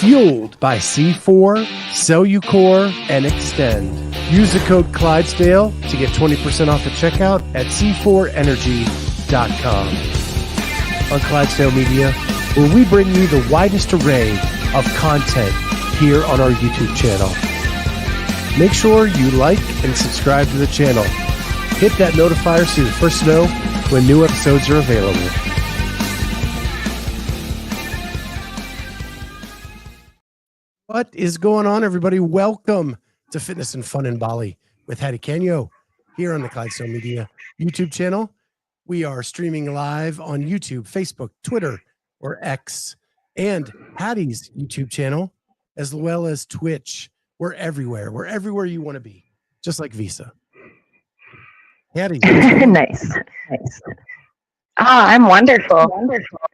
Fueled by C4, Cellucor, and Extend. Use the code Clydesdale to get 20% off at checkout at c4energy.com. On Clydesdale Media, where we bring you the widest array of content here on our YouTube channel. Make sure you like and subscribe to the channel. Hit that notifier so you're the first to know when new episodes are available. What is going on, everybody? Welcome to Fitness and Fun in Bali with Hattie Kanyo here on the Clydesdale Media YouTube channel. We are streaming live on YouTube, Facebook, Twitter, or X, and Hattie's YouTube channel, as well as Twitch. We're everywhere. We're everywhere you want to be, just like Visa. Hattie. Nice. I'm wonderful.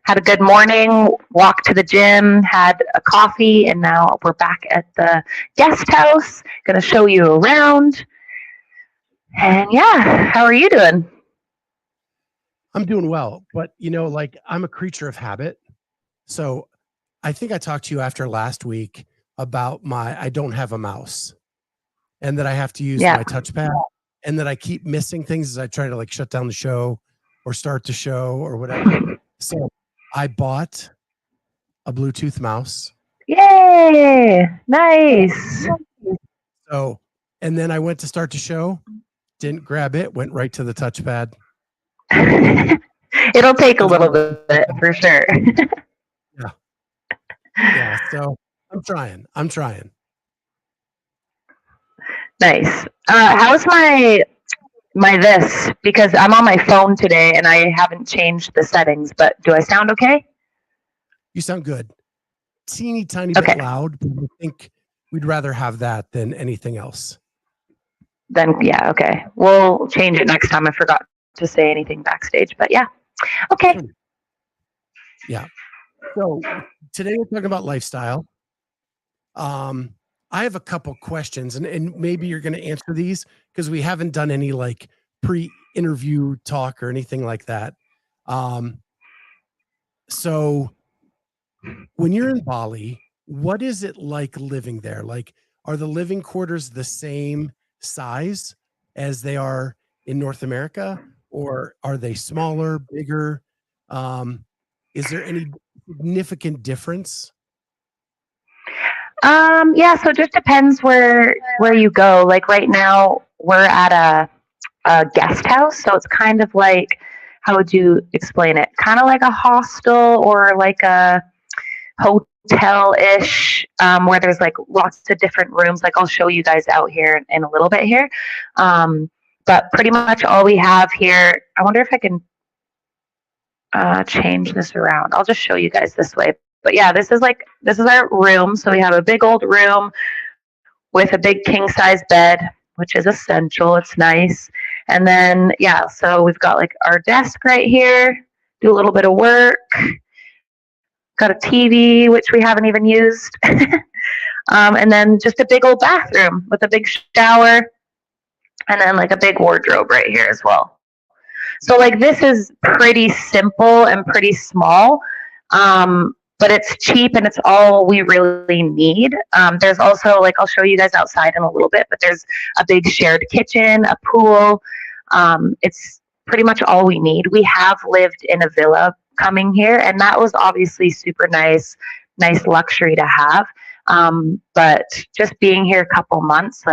Had a good morning, walked to the gym, had a coffee, and now we're back at the guest house. Going to show you around. And yeah, how are you doing? I'm doing well, but I'm a creature of habit. So I think I talked to you after last week about I don't have a mouse and that I have to use my touchpad and that I keep missing things as I try to shut down the show or start the show or whatever. So I bought a Bluetooth mouse. Yay! Nice. So, and then I went to start the show, didn't grab it, went right to the touchpad. It'll take a little bit for sure. Yeah. So I'm trying. Nice. How's my this? Because I'm on my phone today and I haven't changed the settings, but do I sound okay? You sound good. Teeny tiny bit loud, but I think we'd rather have that than anything else. Then yeah, okay. We'll change it next time. I forgot to say anything backstage, but yeah. Okay. Yeah. So today we're talking about lifestyle. I have a couple questions and maybe you're going to answer these because we haven't done any pre-interview talk or anything like that. So when you're in Bali, what is it like living there? Are the living quarters the same size as they are in North America, or are they smaller, bigger? Is there any significant difference? Yeah, so it just depends where you go. Like right now we're at a guest house, so it's kind of like, how would you explain it? Kind of like a hostel or like a hotel-ish, where there's lots of different rooms. I'll show you guys out here in a little bit here. But pretty much all we have here, I wonder if I can change this around. I'll just show you guys this way. But yeah, this is our room. So we have a big old room with a big king size bed, which is essential. It's nice. And then, yeah, so we've got our desk right here, do a little bit of work. Got a TV, which we haven't even used. And then just a big old bathroom with a big shower and then a big wardrobe right here as well. So this is pretty simple and pretty small. But it's cheap and it's all we really need. There's also, I'll show you guys outside in a little bit, but there's a big shared kitchen, a pool. It's pretty much all we need. We have lived in a villa coming here, and that was obviously super nice luxury to have. But just being here a couple months,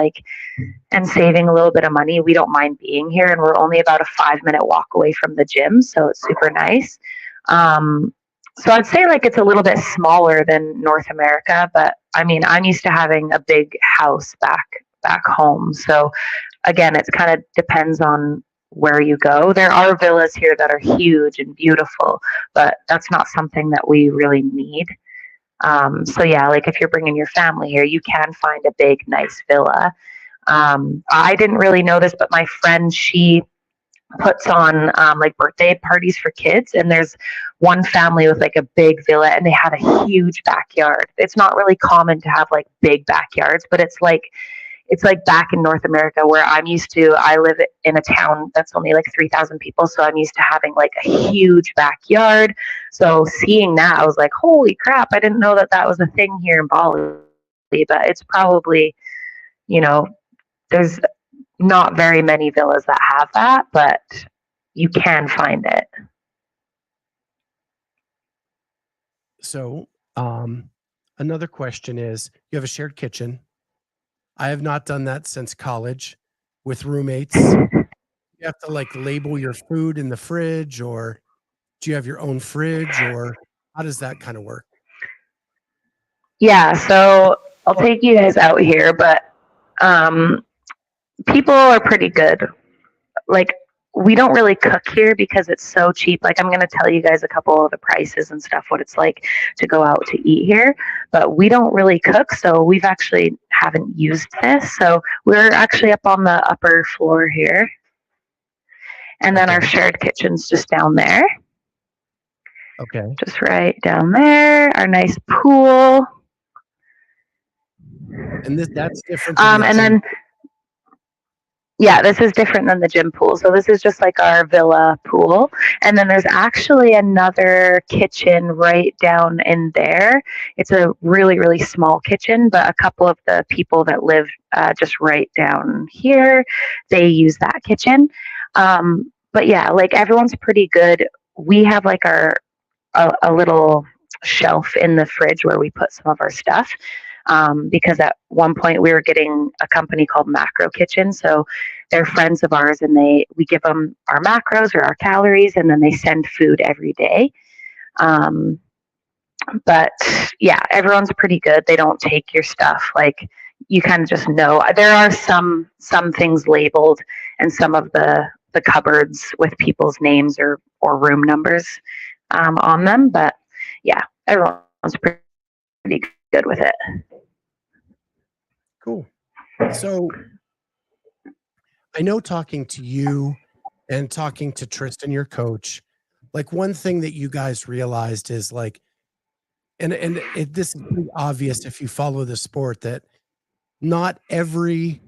and saving a little bit of money, we don't mind being here, and we're only about a 5-minute walk away from the gym, so it's super nice. So I'd say it's a little bit smaller than North America, but I mean, I'm used to having a big house back home. So again, it kind of depends on where you go. There are villas here that are huge and beautiful, but that's not something that we really need. So yeah, if you're bringing your family here, you can find a big, nice villa. I didn't really know this, but my friend, she puts on birthday parties for kids, and there's one family with a big villa and they had a huge backyard. It's not really common to have big backyards, but it's it's like back in North America where I'm used to. I live in a town that's only like 3,000 people, so I'm used to having like a huge backyard. So seeing that, I was like, holy crap, I didn't know that that was a thing here in Bali. But it's probably, you know, there's not very many villas that have that, but you can find it. So, another question is, you have a shared kitchen. I have not done that since college with roommates. You have to like label your food in the fridge, or do you have your own fridge, or how does that kind of work? Yeah, so I'll take you guys out here, but um, people are pretty good. Like, we don't really cook here because it's so cheap. Like, I'm going to tell you guys a couple of the prices and stuff, what it's like to go out to eat here. But we don't really cook, so we've actually haven't used this. So we're actually up on the upper floor here. And then our Okay. shared kitchen's just down there, Okay. just right down there. Our nice pool. And that's different than the And gym. then yeah, this is different than the gym pool. So this is just like our villa pool. And then there's actually another kitchen right down in there. It's a really, really small kitchen, but a couple of the people that live just right down here, they use that kitchen. But yeah, like everyone's pretty good. We have like a little shelf in the fridge where we put some of our stuff. Because at one point we were getting a company called Macro Kitchen, so they're friends of ours, and we give them our macros or our calories, and then they send food every day. Um, but yeah, everyone's pretty good. They don't take your stuff. Like, you kind of just know. There are some things labeled, and some of the cupboards with people's names or room numbers on them. But yeah, everyone's pretty good with it. Cool. So I know, talking to you and talking to Tristan, your coach, like one thing that you guys realized is like, this is pretty obvious if you follow the sport, that not every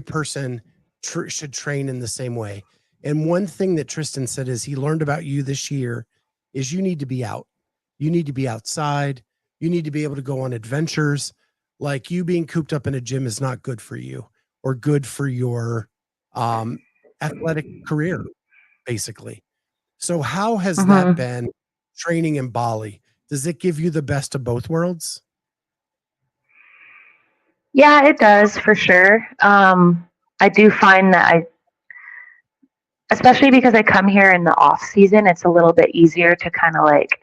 person should train in the same way. And one thing that Tristan said is he learned about you this year is you need to be out. You need to be outside. You need to be able to go on adventures. Like, you being cooped up in a gym is not good for you or good for your um, athletic career, basically. So how has that Mm-hmm. been training in Bali? Does it give you the best of both worlds? Yeah, it does for sure. I do find that especially because I come here in the off season, it's a little bit easier to kind of like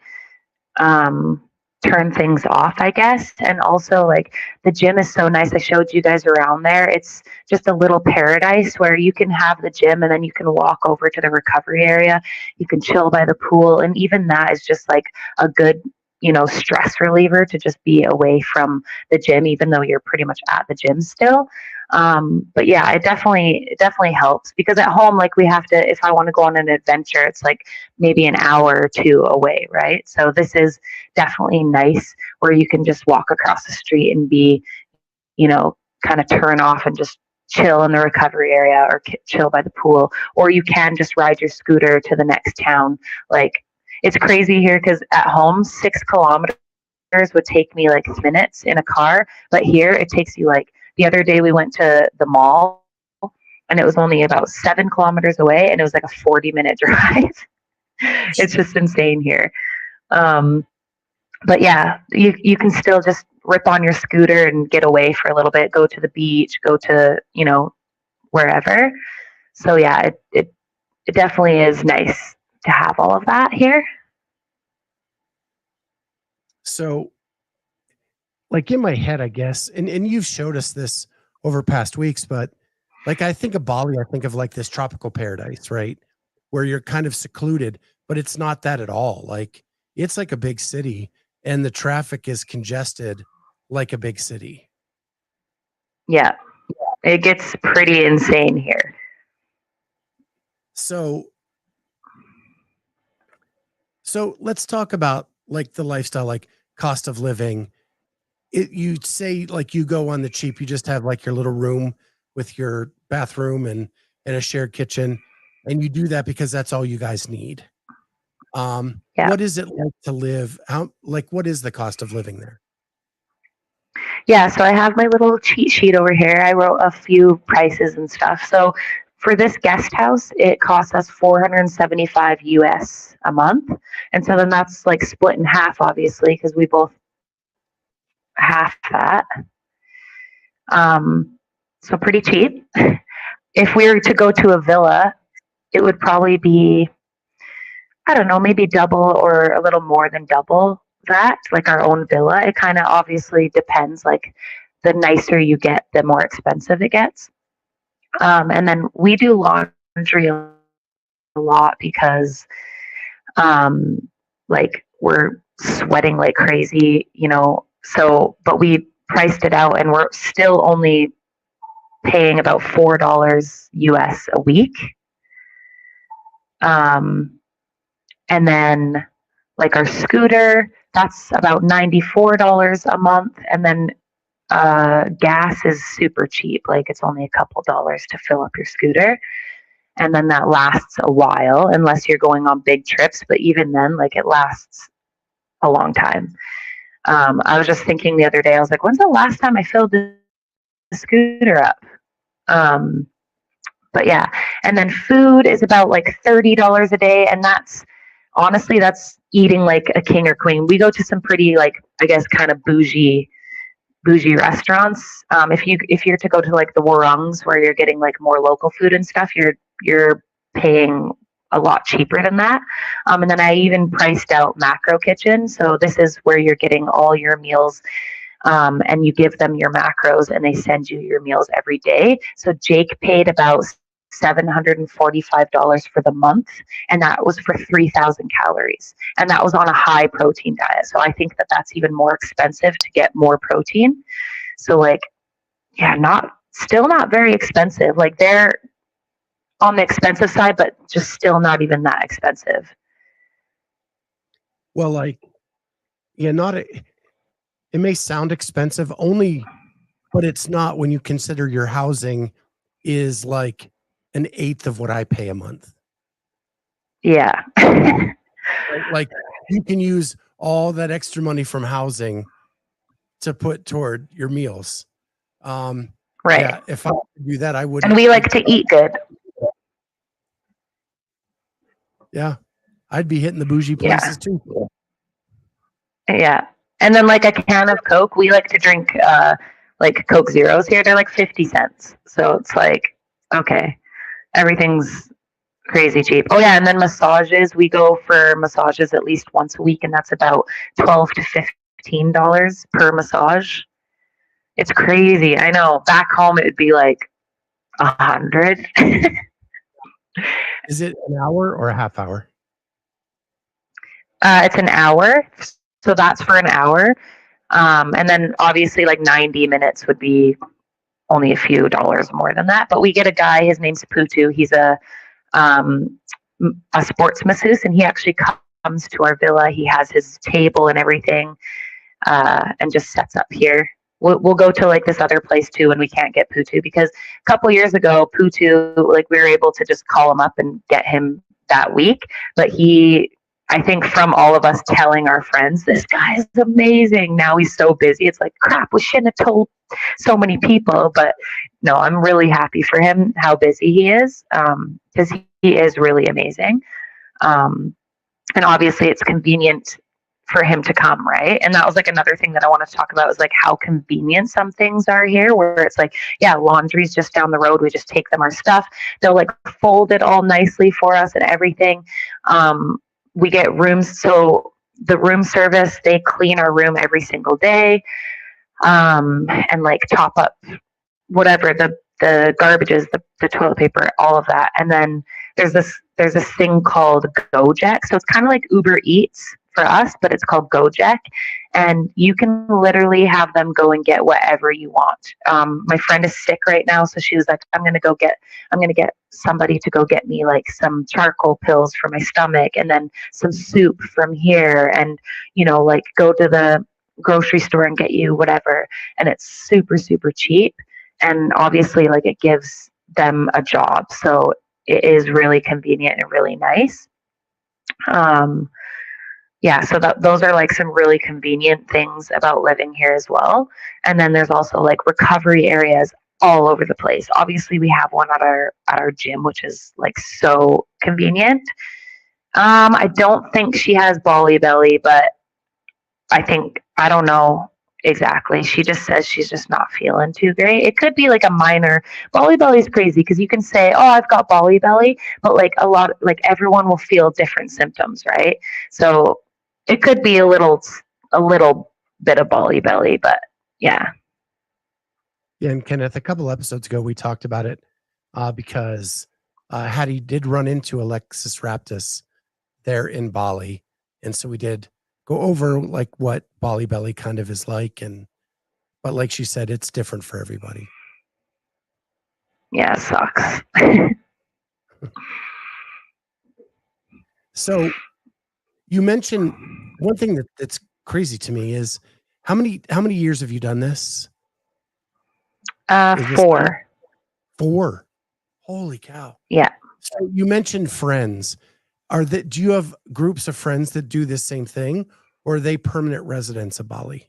um, turn things off, I guess. And also, like, the gym is so nice. I showed you guys around there. It's just a little paradise where you can have the gym and then you can walk over to the recovery area. You can chill by the pool. And even that is just like a good, stress reliever to just be away from the gym, even though you're pretty much at the gym still. But yeah, it definitely helps because at home, like, we have to, if I want to go on an adventure, it's like maybe an hour or two away, right? So this is definitely nice where you can just walk across the street and be, kind of turn off and just chill in the recovery area or chill by the pool, or you can just ride your scooter to the next town. Like, it's crazy here because at home, 6 kilometers would take me like minutes in a car, but here it takes you like, the other day we went to the mall and it was only about 7 kilometers away and it was like a 40-minute drive. It's just insane here. Um, but yeah, you can still just rip on your scooter and get away for a little bit, go to the beach, go to, wherever. So yeah, it definitely is nice to have all of that here. So, like, in my head, I guess, and you've showed us this over past weeks, but like, I think of Bali, I think of like this tropical paradise, right? Where you're kind of secluded, but it's not that at all. Like, it's like a big city and the traffic is congested like a big city. Yeah, it gets pretty insane here. So, let's talk about like the lifestyle, like cost of living. you say like you go on the cheap, you just have like your little room with your bathroom and a shared kitchen, and you do that because that's all you guys need. Yeah. What is it like to live? What is the cost of living there? Yeah, so I have my little cheat sheet over here. I wrote a few prices and stuff. So for this guest house, it costs us 475 US a month. And so then that's like split in half, obviously, because we both half that. So pretty cheap. If we were to go to a villa, it would probably be, I don't know, maybe double or a little more than double that, like our own villa. It kind of obviously depends. Like the nicer you get, the more expensive it gets. And then we do laundry a lot because, like, we're sweating like crazy, you know. So, but we priced it out, and we're still only paying about $4 US a week. And then, like our scooter, that's about $94 a month, and then gas is super cheap. Like it's only a couple dollars to fill up your scooter. And then that lasts a while unless you're going on big trips. But even then, like it lasts a long time. I was just thinking the other day, I was like, when's the last time I filled the scooter up? But yeah, and then food is about like $30 a day. And that's honestly, that's eating like a king or queen. We go to some pretty, like, I guess, kind of bougie restaurants. If you're to go to like the Warongs where you're getting like more local food and stuff, you're paying a lot cheaper than that. And then I even priced out Macro Kitchen. So this is where you're getting all your meals, and you give them your macros and they send you your meals every day. So Jake paid about $745 for the month, and that was for 3,000 calories. And that was on a high protein diet. So I think that that's even more expensive to get more protein. So, like, yeah, still not very expensive. Like, they're on the expensive side, but just still not even that expensive. Well, like, yeah, it may sound expensive only, but it's not when you consider your housing is like an eighth of what I pay a month. Yeah. Like you can use all that extra money from housing to put toward your meals. Right. Yeah, if I could do that, I would. And we like to eat good. Yeah, I'd be hitting the bougie places too. Yeah. And then like a can of Coke, we like to drink like Coke Zeros here. They're like 50 cents. So it's like, okay, everything's crazy cheap. Oh yeah, and then massages. We go for massages at least once a week, and that's about $12 to $15 per massage. It's crazy. I know. Back home it would be like 100. Is it an hour or a half hour? It's an hour. So that's for an hour. And then obviously like 90 minutes would be only a few dollars more than that. But we get a guy, his name's Putu. He's a sports masseuse, and he actually comes to our villa. He has his table and everything, and just sets up here. We'll go to like this other place too when we can't get Putu, because a couple years ago, Putu, like we were able to just call him up and get him that week. But I think from all of us telling our friends, this guy is amazing. Now he's so busy. It's like, crap, we shouldn't have told so many people. But no, I'm really happy for him, how busy he is, because he is really amazing. And obviously it's convenient for him to come, right? And that was like another thing that I wanted to talk about, is like how convenient some things are here, where it's like, yeah, laundry's just down the road. We just take them our stuff. They'll like fold it all nicely for us and everything. We get rooms. So the room service, they clean our room every single day, and like top up whatever the garbage is, the toilet paper, all of that. And then there's this thing called Gojek. So it's kind of like Uber Eats for us, but it's called Gojek, and you can literally have them go and get whatever you want. My friend is sick right now, so she was like, I'm gonna get somebody to go get me like some charcoal pills for my stomach, and then some soup from here, and like go to the grocery store and get you whatever, and it's super super cheap, and obviously like it gives them a job, so it is really convenient and really nice. um yeah, so those are like some really convenient things about living here as well. And then there's also like recovery areas all over the place. Obviously we have one at our gym, which is like so convenient. I don't think she has Bali belly, but I don't know exactly. She just says she's just not feeling too great. It could be like a minor Bali belly is crazy because you can say, "Oh, I've got Bali belly," but like like everyone will feel different symptoms, right? So it could be a little bit of Bali belly, but yeah. Yeah, and Kenneth, a couple episodes ago, we talked about it because Hattie did run into Alexis Raptis there in Bali. And so we did go over like what Bali belly kind of is like. But like she said, it's different for everybody. Yeah, it sucks. So you mentioned one thing that's crazy to me is how many years have you done this? Is this 4. 4? Holy cow. Yeah. So you mentioned friends. Do you have groups of friends that do this same thing, or are they permanent residents of Bali?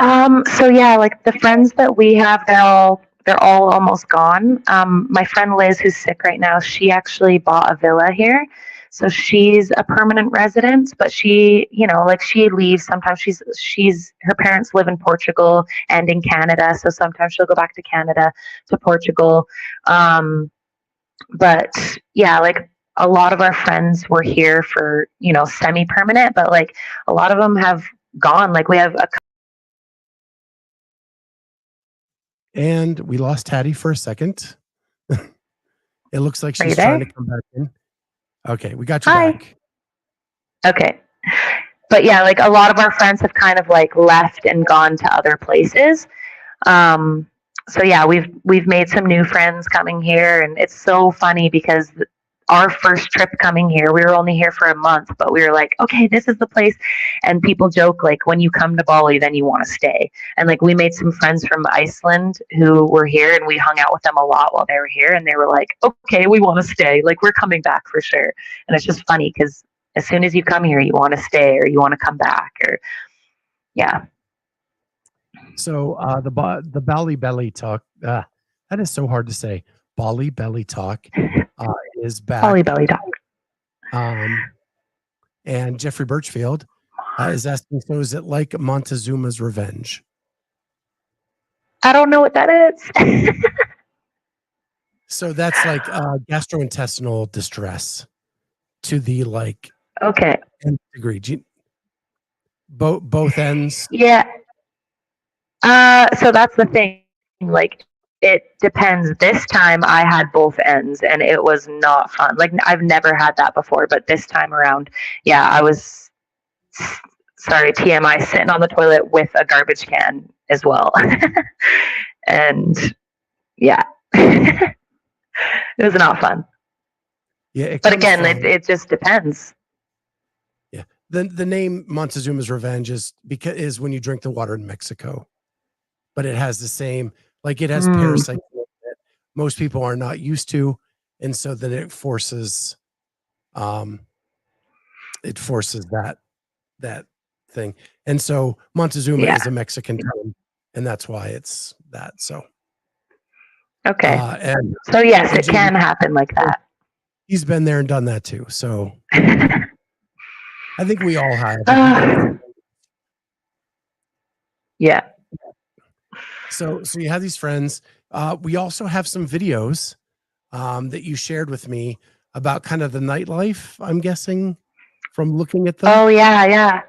So yeah, like the friends that we have, they're all almost gone. My friend Liz, who's sick right now, she actually bought a villa here. So she's a permanent resident, but she, like she leaves sometimes. She's her parents live in Portugal and in Canada, so sometimes she'll go back to Canada, to Portugal. But yeah, like a lot of our friends were here for, semi-permanent, but like a lot of them have gone. Like we have a And we lost Hattie for a second. It looks like Are you she's trying to there? come back in. Okay, we got you Hi. back. Okay. But yeah, like a lot of our friends have kind of like left and gone to other places. Um, so yeah, we've made some new friends coming here, and it's so funny because our first trip coming here, we were only here for a month, but we were like, okay, this is the place. And people joke like, when you come to Bali, then you want to stay. And like we made some friends from Iceland who were here, and we hung out with them a lot while they were here, and they were like, okay, we want to stay. Like we're coming back for sure. And it's just funny because as soon as you come here, you want to stay or you want to come back, or yeah. So the Bali belly talk, that is so hard to say. Bali belly talk is Bali back. belly dog. And Jeffrey Birchfield is asking, so is it like Montezuma's Revenge? I don't know what that is. So that's like gastrointestinal distress to the like Okay. nth degree. Both ends. Yeah. So that's the thing. Like, it depends. This time I had both ends, and it was not fun. Like, I've never had that before, but this time around, yeah, I was, sorry, TMI, sitting on the toilet with a garbage can as well. And yeah, it was not fun. Yeah, But again, it just depends. Yeah, the name Montezuma's Revenge is when you drink the water in Mexico, but it has the same, like it has parasites that most people are not used to, and so then it forces that thing. And so Montezuma is a Mexican term, and that's why it's that. So okay. And so yes, it can happen like that. He's been there and done that too. So I think we all have. Yeah. So you have these friends. We also have some videos that you shared with me about kind of the nightlife, I'm guessing, from looking at them. Oh, yeah.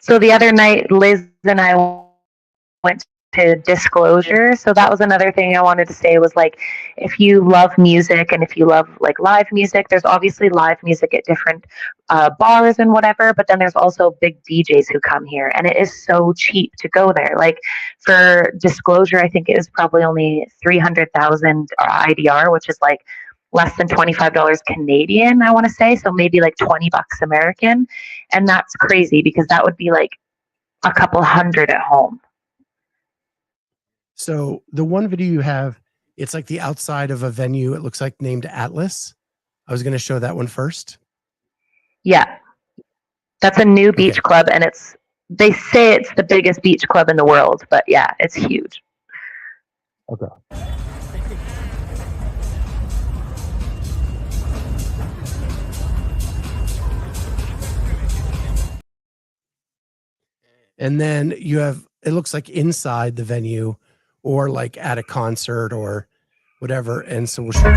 So the other night, Liz and I went to Disclosure. So that was another thing I wanted to say was like, if you love music and if you love like live music, there's obviously live music at different bars and whatever, but then there's also big DJs who come here, and it is so cheap to go there. Like for Disclosure, I think it was probably only 300,000 IDR, which is like less than $25 Canadian, I want to say. So maybe like 20 bucks American. And that's crazy because that would be like a couple hundred at home. So the one video you have, it's like the outside of a venue. It looks like named Atlas. I was going to show that one first. Yeah. That's a new beach club, and they say it's the biggest beach club in the world, but yeah, it's huge. Okay. And then you have, it looks like inside the venue or like at a concert or whatever. And so we'll show you.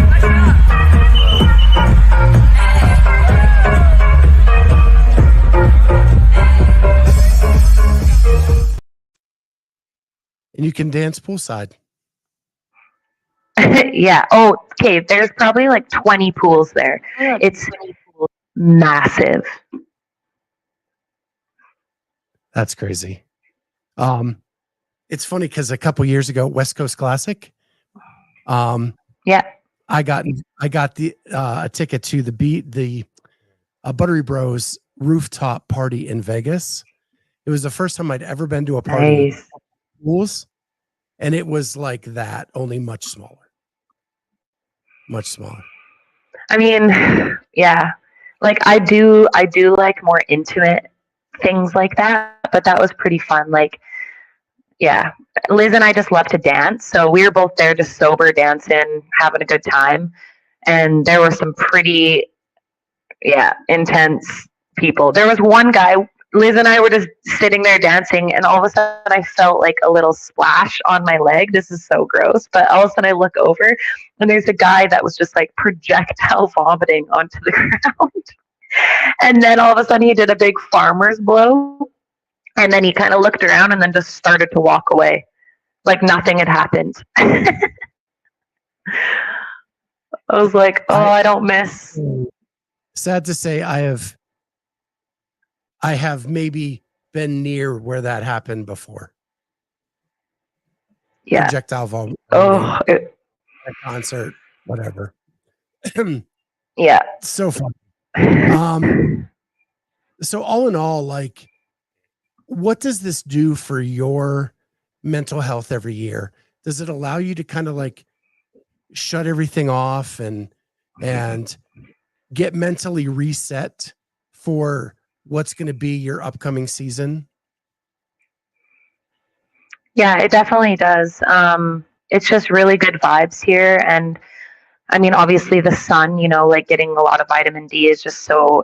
And you can dance poolside. Yeah. Oh, okay. There's probably like 20 pools there. It's massive. That's crazy. It's funny because a couple years ago, West Coast Classic. Yeah. I got the a ticket to the Buttery Bros rooftop party in Vegas. It was the first time I'd ever been to a party with pools, and it was like that, only much smaller. Much smaller. I mean, yeah. Like I do like more intimate things like that, but that was pretty fun. Like, yeah, Liz and I just love to dance, so we were both there just sober dancing, having a good time, and there were some pretty, intense people. There was one guy, Liz and I were just sitting there dancing, and all of a sudden I felt like a little splash on my leg. This is so gross, but all of a sudden I look over, and there's a guy that was just like projectile vomiting onto the ground. And then all of a sudden he did a big farmer's blow, and then he kind of looked around and then just started to walk away like nothing had happened. I was like, oh, I don't miss. Sad to say, I have maybe been near where that happened before. Yeah. Projectile vomiting. Oh, a concert, whatever. Yeah. So fun. So all in all, like, what does this do for your mental health every year? Does it allow you to kind of like shut everything off and get mentally reset for what's going to be your upcoming season? Yeah, it definitely does. It's just really good vibes here. And I mean, obviously the sun, like getting a lot of vitamin D is just so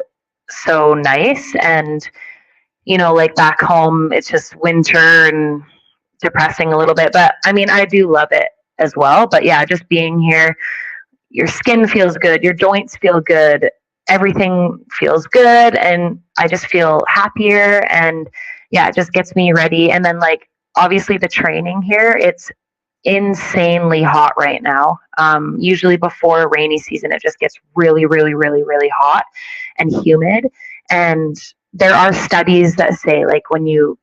nice. And, like back home, it's just winter and depressing a little bit. But I mean, I do love it as well. But yeah, just being here, your skin feels good, your joints feel good, everything feels good. And I just feel happier. And yeah, it just gets me ready. And then like, obviously the training here, it's insanely hot right now. Usually before rainy season, it just gets really, really, really, really hot and humid. And there are studies that say like when you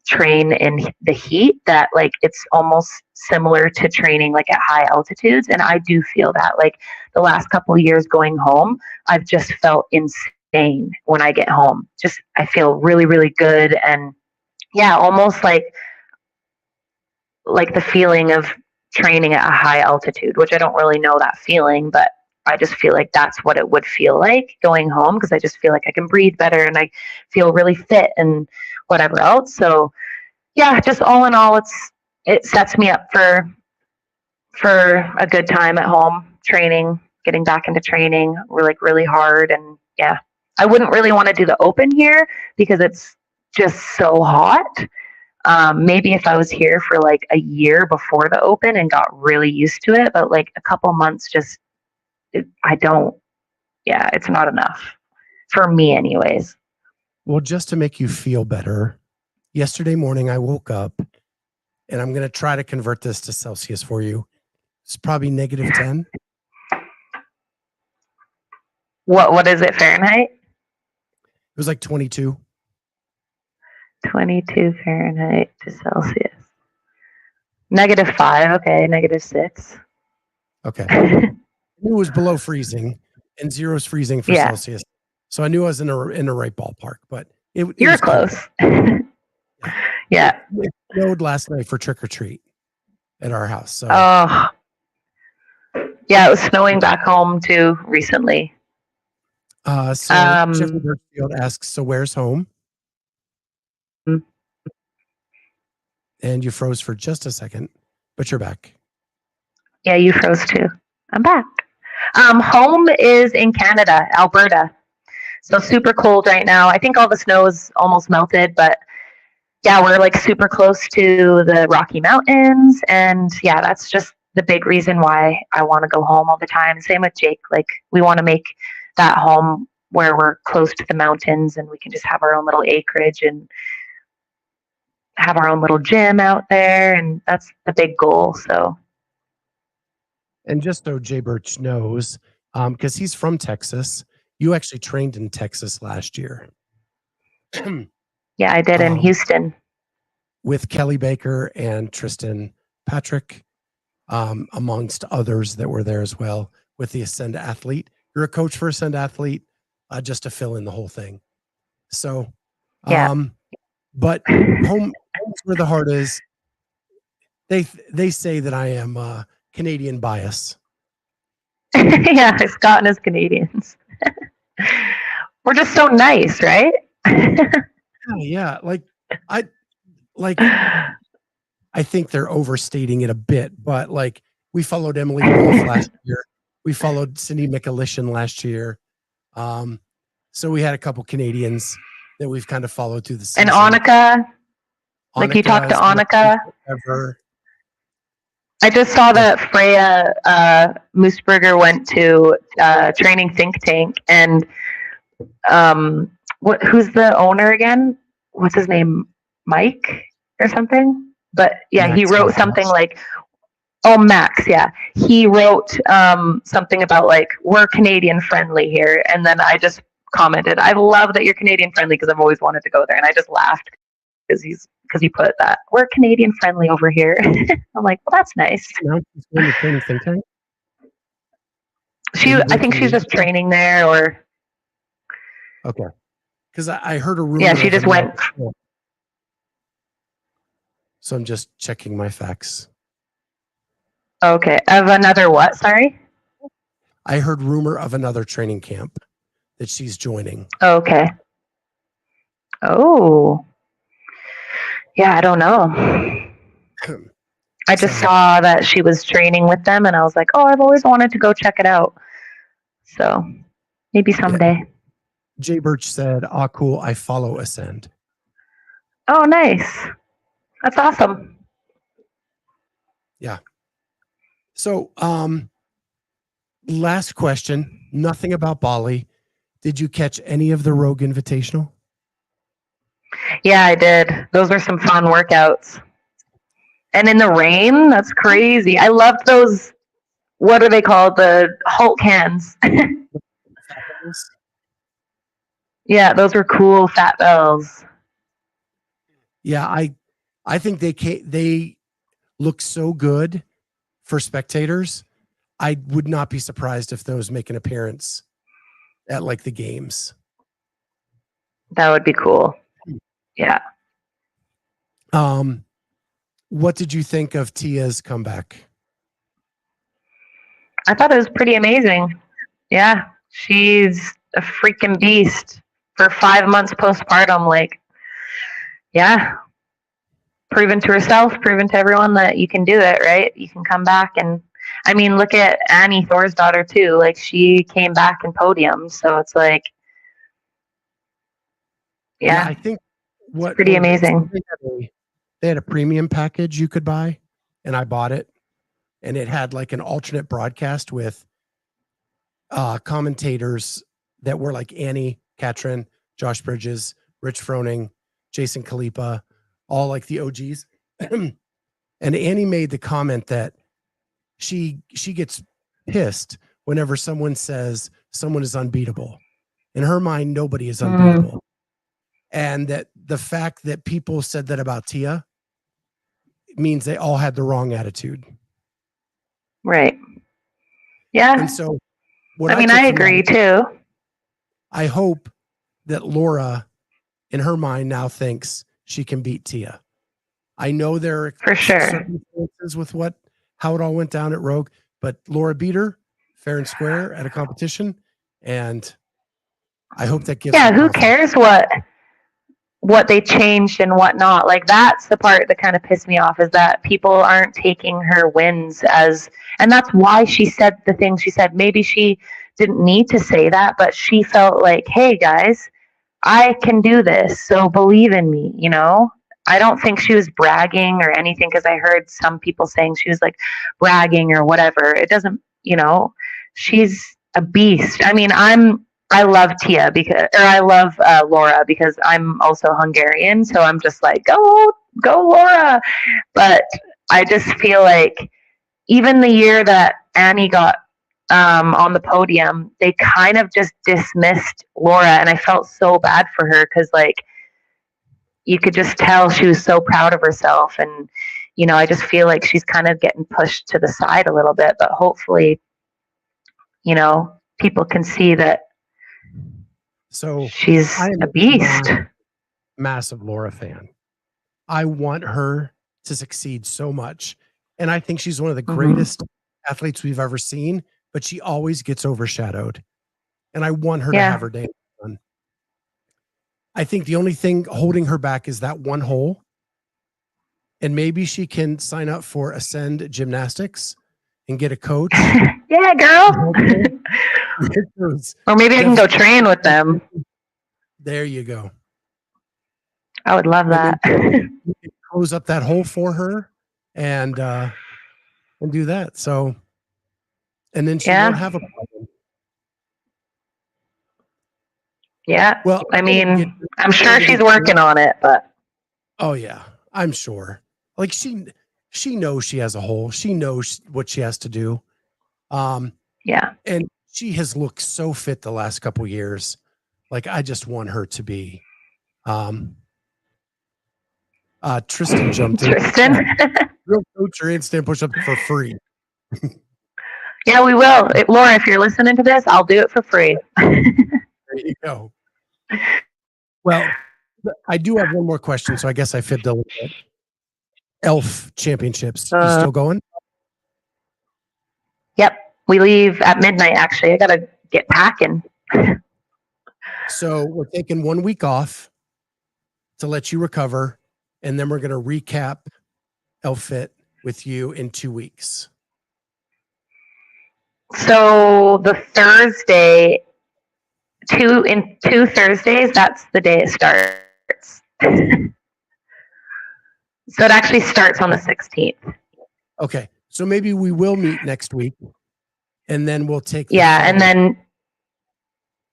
train in the heat, that like it's almost similar to training like at high altitudes. And I do feel that like the last couple of years going home, I've just felt insane when I get home. Just I feel really, really good. And yeah, almost like the feeling of training at a high altitude, which I don't really know that feeling, but I just feel like that's what it would feel like going home, because I just feel like I can breathe better and I feel really fit and whatever else. So yeah, just all in all, it sets me up for a good time at home, training, getting back into training. We're like really hard. And yeah, I wouldn't really want to do the open here because it's just so hot. Maybe if I was here for like a year before the open and got really used to it, but like a couple months, it's not enough for me anyways. Well, just to make you feel better, yesterday morning I woke up, and I'm going to try to convert this to Celsius for you. It's probably -10. What is it, Fahrenheit? It was like 22. 22 Fahrenheit to Celsius. -5, okay, -6. Okay. knew it was below freezing, and 0's freezing for Yeah. Celsius. So I knew I was in the right ballpark, but it You're was cold. close. Yeah. It snowed last night for trick or treat at our house. So Oh, yeah, it was snowing back home too recently. so Jeffrey Birchfield asks, so where's home? And you froze for just a second, but you're back. Yeah, you froze too. I'm back. Home is in Canada, Alberta. So super cold right now. I think all the snow is almost melted, but yeah, we're like super close to the Rocky Mountains. And yeah, that's just the big reason why I want to go home all the time. Same with Jake. Like, we want to make that home where we're close to the mountains and we can just have our own little acreage and have our own little gym out there. And that's the big goal. So, And just so Jay Birch knows, because he's from Texas, you actually trained in Texas last year. yeah, I did in Houston. With Kelly Baker and Tristan Patrick, amongst others that were there as well, with the Ascend Athlete. You're a coach for Ascend Athlete, just to fill in the whole thing. So, but home is where the heart is. They say that I am Canadian bias. Yeah, Scott and his Canadians. We're just so nice, right? Yeah, I think they're overstating it a bit, but like, we followed Emily Wolf last year. We followed Cindy McAlishan last year. So we had a couple Canadians that we've kind of followed through the season. And Annika. Like, you talked to Annika. Ever. I just saw that Freya Moosberger went to Training Think Tank, and who's the owner again? What's his name? Mike or something? But yeah, Max, he wrote something like, Max, yeah. He wrote something about like, we're Canadian friendly here. And then I just commented, I love that you're Canadian friendly because I've always wanted to go there. And I just laughed because he put that, we're Canadian friendly over here. I'm like, well, that's nice. No, he's going to Training Think Tank. I think she's just training there, or. Okay. Because I heard a rumor. Yeah, she just went. So I'm just checking my facts. Okay. Of another what? Sorry? I heard rumor of another training camp that she's joining. Okay. Oh. Yeah, I don't know. I just saw that she was training with them, and I was like, I've always wanted to go check it out. So maybe someday. Yeah. Jay Birch said, cool, I follow Ascend. Oh, nice. That's awesome. Yeah. So, last question, nothing about Bali. Did you catch any of the Rogue Invitational? Yeah, I did. Those are some fun workouts. And in the rain, that's crazy. I loved those, what are they called? The Hulk hands. Yeah, those were cool fat bells. Yeah, I think they look so good for spectators. I would not be surprised if those make an appearance at like the games. That would be cool. Yeah. What did you think of Tia's comeback? I thought it was pretty amazing. Yeah, she's a freaking beast for 5 months postpartum. Like, yeah, proven to herself, proven to everyone that you can do it, right? You can come back. And I mean, look at Annie, Thor's daughter too. Like, she came back in podium. So it's like, yeah, I think it's pretty amazing. They had a premium package you could buy, and I bought it, and it had like an alternate broadcast with commentators that were like Annie, Katrin, Josh Bridges, Rich Froning, Jason Kalipa, all like the OGs. And Annie made the comment that she gets pissed whenever someone says someone is unbeatable. In her mind, nobody is unbeatable. And that the fact that people said that about Tia means they all had the wrong attitude. Right. Yeah. And so what I mean, took I from that, agree too. I hope that Laura, in her mind, now thinks she can beat Tia. I know there are For sure. circumstances with how it all went down at Rogue, but Laura beat her fair and square at a competition, and I hope that gives her who confidence. cares what they changed and whatnot? Like, that's the part that kind of pissed me off, is that people aren't taking her wins as, and that's why she said the things she said. Maybe she didn't need to say that, but she felt like, hey guys, I can do this, so believe in me, you know? I don't think she was bragging or anything, because I heard some people saying she was like bragging or whatever. It doesn't, she's a beast. I mean, I love Tia I love Laura, because I'm also Hungarian, so I'm just like, go Laura. But I just feel like even the year that Annie got on the podium, they kind of just dismissed Laura, and I felt so bad for her, because like, you could just tell she was so proud of herself, and I just feel like she's kind of getting pushed to the side a little bit, but hopefully people can see that she's a beast. Massive Laura fan. I want her to succeed so much, and I think she's one of the greatest athletes we've ever seen, but she always gets overshadowed, and I want her to have her day done. I think the only thing holding her back is that one hole, and maybe she can sign up for Ascend Gymnastics and get a coach. Yeah, girl. Or maybe I can go train with them. There you go. I would love that. Close up that hole for her and do that. So, and then she won't have a problem. Yeah. Well, I mean, I'm sure she's working on it, but. Oh yeah, I'm sure. Like she knows she has a hole. She knows what she has to do. Yeah. And she has looked so fit the last couple years. Like, I just want her to be. Tristan jumped in. Tristan? Real coach or instant push up for free. Yeah, we will. Laura, if you're listening to this, I'll do it for free. There you go. Well, I do have one more question, so I guess I fibbed a little bit. Elf Championships, you still going? Yep. We leave at midnight, actually. I got to get packing. So we're taking 1 week off to let you recover, and then we're going to recap Elf Fit with you in 2 weeks. So the Thursday, two Thursdays, that's the day it starts. So it actually starts on the 16th. Okay. So maybe we will meet next week, and then we'll take and then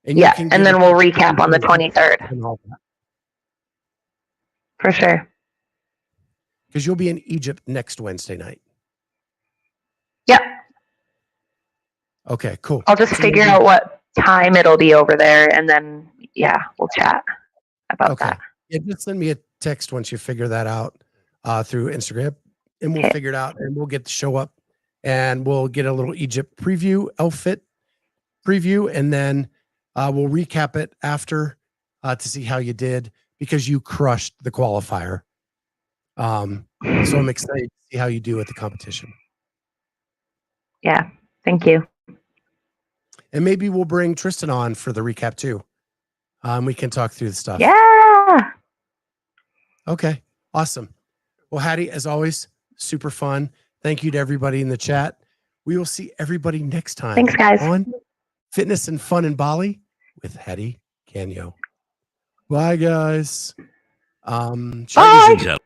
we'll recap on the 23rd. For sure. Because you'll be in Egypt next Wednesday night. Yep. Okay, cool. I'll just figure out what time it'll be over there, and then we'll chat about that. Yeah, just send me a text once you figure that out through Instagram, and we'll figure it out, and we'll get the show up, and we'll get a little Egypt preview, Elf Fit preview, and then we'll recap it after to see how you did, because you crushed the qualifier. So I'm excited to see how you do at the competition. Yeah, thank you. And maybe we'll bring Tristan on for the recap too. We can talk through the stuff. Yeah. Okay, awesome. Well, Hattie, as always, super fun. Thank you to everybody in the chat. We will see everybody next time. Thanks, guys. On Fitness and Fun in Bali with Hattie Kanyo. Bye, guys. Bye.